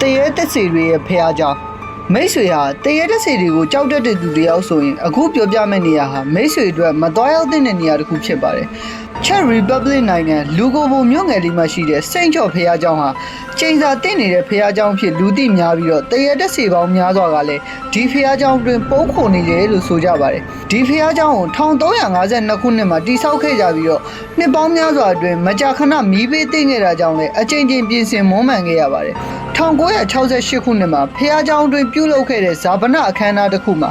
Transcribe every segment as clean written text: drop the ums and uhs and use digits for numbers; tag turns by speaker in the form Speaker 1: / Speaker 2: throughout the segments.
Speaker 1: တရေတက်စီတွေရဲ့ဖះเจ้าမိတ်ဆွေဟာတရေတက်စီတွေကိုကြောက်တတ်တဲ့သူတယောက်ဆိုရင်အခုပြောပြမယ့်နေရာဟာမိတ်ဆွေအတွက်မတော်ရောက်တဲ့နေရာတစ်ခုဖြစ်ပါတယ်Czech Republic နိုင်ငံလူကိုဘုံမြို့ငယ်လေးမှာရှိတဲ့စိန့်ချော်ဖះเจ้าဟာချိန်စာတင့်နေတဲ့ဖះเจ้าဖြစ်လူသိများပြီးတော့တရေတက်စီပေါင်းများစွာကလည်းဒီဖះเจ้าတွင်ပုံခုန်နေတယ်လို့ဆိုကြပါတယ်ဒီဖះเจ้าကို1352ခုနှစ်မှာတည်ဆောက်ခဲ့ကြပြီးတော့နှစ်ပေါင်းများစွာအတွင်းမကြာခဏမီးပေးသိမ်းခဲ့တာကြောင့်လည်းအချိန်ချင်းပြင်ဆင်မွမ်းမံခဲ့ရပါတယ်1968ခုနှစ်မှာဖះเจ้าတွင်ပြုလုပ်ခဲ့တဲ့ဇာပနအခမ်းအနားတစ်ခုမှာ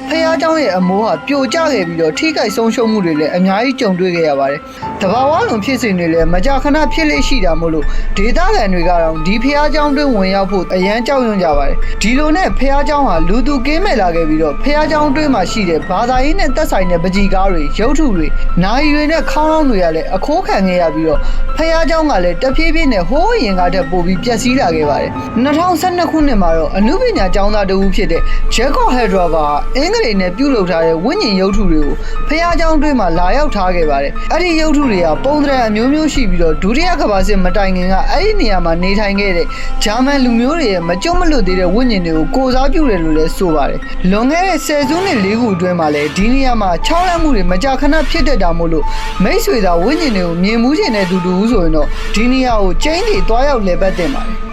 Speaker 1: ဖះเจ้าရဲ့အမိုးဟာပြိုကျခဲ့ပြီးတော့ထိခိုက်ဆုံးရှုံးမှုတွေလည်းအများကြီးကြုံတွေ့ခဲ့ရပါတယ်တဘာဝလုံးဖြစ်စဉ်တွေလည်းမကြာခဏဖြစ်လေရှိတာမို့လို့ဒေသခံတွေကတော့ဒီဖះเจ้าတွင်ဝင်ရောက်ဖို့အရန်ကြောက်ရွံ့ကြပါတယ်ဒီလိုနဲ့ဖះเจ้าဟာလူသူကင်းမဲ့လာခဲ့ပြီးတော့ဖះเจ้าတွင်မှာရှိတဲ့ဘာသာရေးနဲ့သက်ဆိုင်တဲ့ပကြီကားတွေရုပ်ထုတွေနိုင်တွေနဲ့ခေါင်းလောင်းတွေကလည်းအခိုးခံခဲ့ရပြီးတော့ဖះเจ้าကလည်းတဖြည်းဖြည်းနဲ့ဟိုးရင်ကားတဲ့ပို့ပြီးပျက်စီးလာခဲ့ပါတယ်2012ခုနှစ်မှာတော့အနုပညာကျောင်းသားတဦးဖြစ်တဲ့ Jacob Hedrava အင်္ဂလိပ်နဲ့ပြုလုပ်ထားတဲ့ဝိညာဉ်ရုပ်ထုတွေကိုဖះเจ้าတွင်မှာလာရောက်ထားခဲ့ပါတယ်အဲ့ဒီရုပ်ထုတွေကပုံသဏ္ဍာန်အမျိုးမျိုးရှိပြီးတော့ဒုတိယကမ္ဘာစစ်မတိုင်ခင်ကအဲ့ဒီနေရာမှာနေထိုင်ခဲ့တဲ့ဂျာမန်လူမျိုးတွေရဲ့မကျွတ်မလွတ်သေးတဲ့ဝိညာဉ်တွေကိုကိုစားပြုတယ်လို့လည်းဆိုပါတယ်လွန်ခဲ့တဲ့10စုနှစ်4ခုအတွင်းမှာလည်းဒီနေရာမှာချောင်းလန့်မှုတွေမကြာခဏဖြစ်တတ်တာမို့လို့မိတ်ဆွေသားဝိညာဉ်တွေကိုမြင်မှုခြင်းတဲ့သူတူဆိုရင်တော့ဒီနေရာကိုကျင်းတွေတွားရောက်လည်ပတ်တင်ပါတယ်